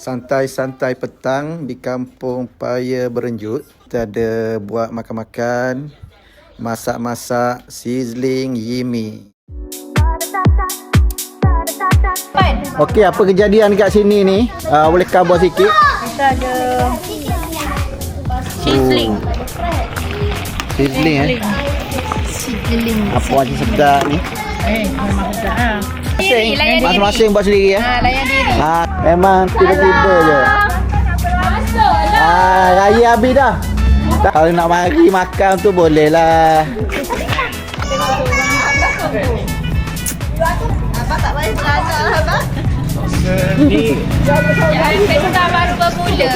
Santai-santai petang di kampung Paya Berenjut. Kita ada buat makan-makan, masak-masak sizzling yummy. Okey, apa kejadian kat sini ni? Boleh khabar sikit? Kita ada sizzling. Sizzling Sizzling. Apa macam sedap ni? Memang sedap ah. Masing-masing buat sendiri ya? Layan diri. Memang tiba-tiba je. Raya habis dah. Kalau nak mari makan tu boleh lah. Abang tak payah belajar lah abang. Pesta baru bermula.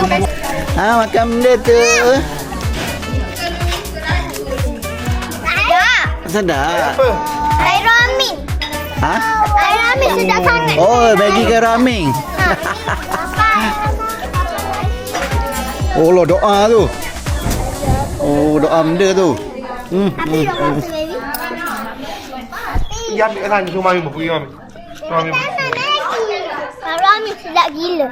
Makan benda tu. Sedap. Air ramen. Air ramen sedap sangat. Oh, bagi ke ramen. Oh, lo doa tu. Oh, doa benda tu. Ya, kan cuma mami pergi mami. Mami. Ramen sedap gila.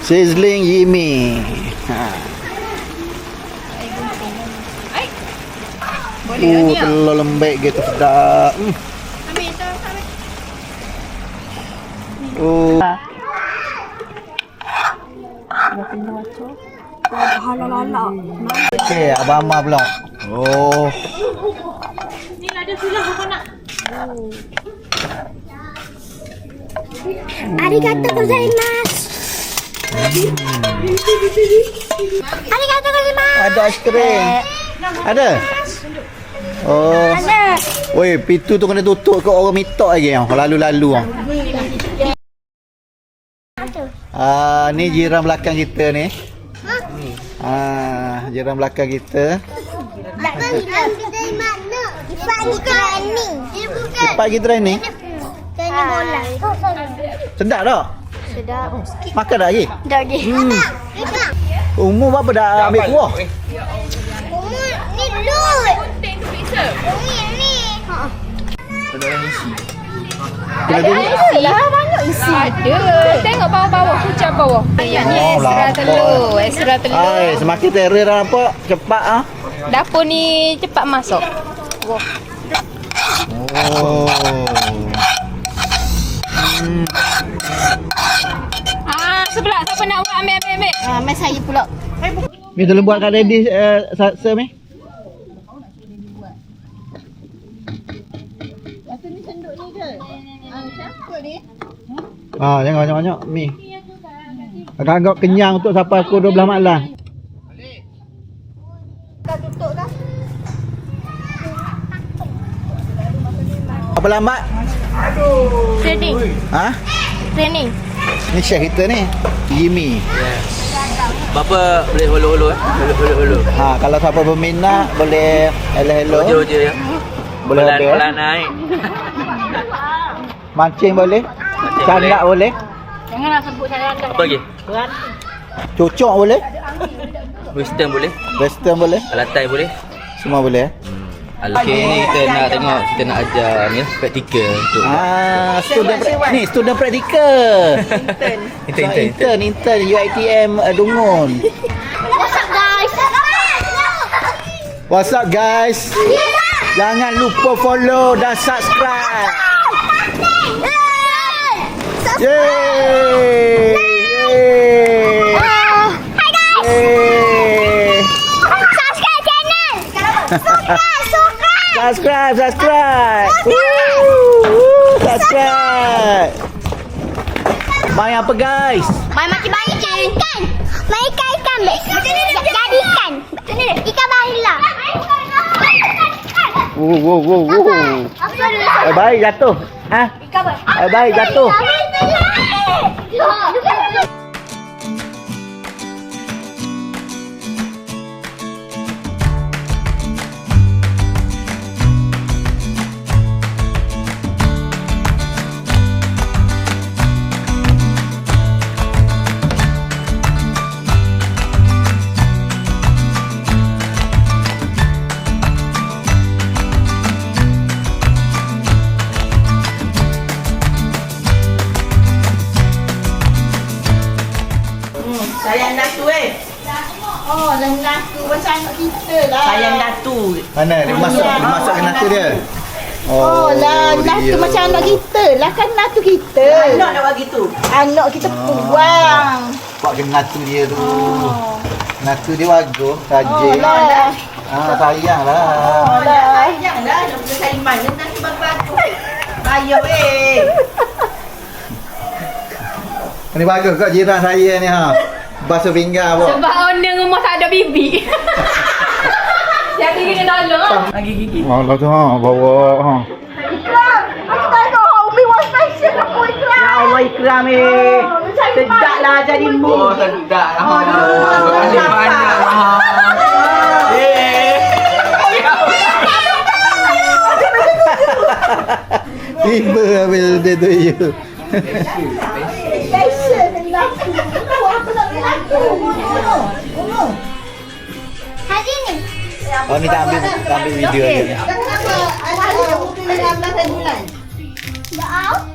Sizzling yummy. Telur lembek gitu sedap. Oh. Okey, abang Amar pula. Oh. Ni ada sulah apa nak? Arigatou gozaimasu. Arigatou gozaimasu. Ada aiskrim. Ada? Oh. Ada. Oi, pintu tu kena tutup ke orang mitok lagi yang lalu-lalu ah. Ni jiran belakang kita ni. Jiran belakang kita. Dari mana? Ipak ni training. Cepat pergi training. Training bola. Sedap tak? Sedap. Makan dah lagi? Dah lagi. Umur berapa dah ambil kuah? Ni lut. Ni. Kena tengok. Banyak isi. Ada. Tengok bawah-bawah, kucap bawah. Yang ni extra telur. Extra telur. Semakin terror dah nampak. Cepat ah. Dapur ni cepat masuk. Wah. Oh. Sebelah siapa nak buat ambil. Mai saya pula. Mi tolong buat kat ready sir mi. Jangan banyak-banyak mi. Agak kenyang untuk sampai pukul 12 malam. Dah tutup dah. Apa lambat? Training. Training. Ni chef kita ni. Yummy. Bapa boleh holo-holo holo-holo. Kalau siapa berminat boleh hello. Ojo-ojo ya. Boleh pelan naik. Mancing boleh. Candak boleh. Janganlah sebut saya anda. Apa lagi? Cocok boleh. Western boleh. Western boleh. Alatai boleh. Semua boleh. Okay, ni kita nak tengok, kita nak ajar ni praktikal untuk student practical. Intern UiTM Dungun. What's up guys? Jangan lupa follow dan subscribe. Yeay! Subscribe channel. Subscribe. Subscribe. Main apa guys? Main macam-macam ikan. Main ikan. Jadi ikan. Ikan bahila. Baik jatuh. Cover. Bye, jatuh. Sayang Datu Oh, dan Datu macam anak kita lah. Sayang Datu. Mana dia masuk ke natu dia? Oh, lah Datu dia. macam anak kita lah kan Datu kita. Anak nak bagi tu. Anak kita buang. Pak ke natu dia tu. Natu dia bagus, rajin. lah. Sayang lah. Sayang lah. Nak pergi cari mana Datu bagus-bagus. Ayo Ni bagus kat jiran saya ni ha. Basuh pinggan apa? Sebab owner rumah tak ada bibi. Jadi kena tolong. Lagi gigi. Allah tu ha, bawa ha. Ikram. Aku tak tahu Umi was special aku Ikram. Ya Allah Ikram sedap lah jadi mu. Oh, sedap lah. Terima Banyak lah. Tiba habis dia tu you. Special lelaki. Apa nak lelaki? Hari ni. Oh ni tak ambil video dia. Kenapa? Ada 16 bulan. Maaf.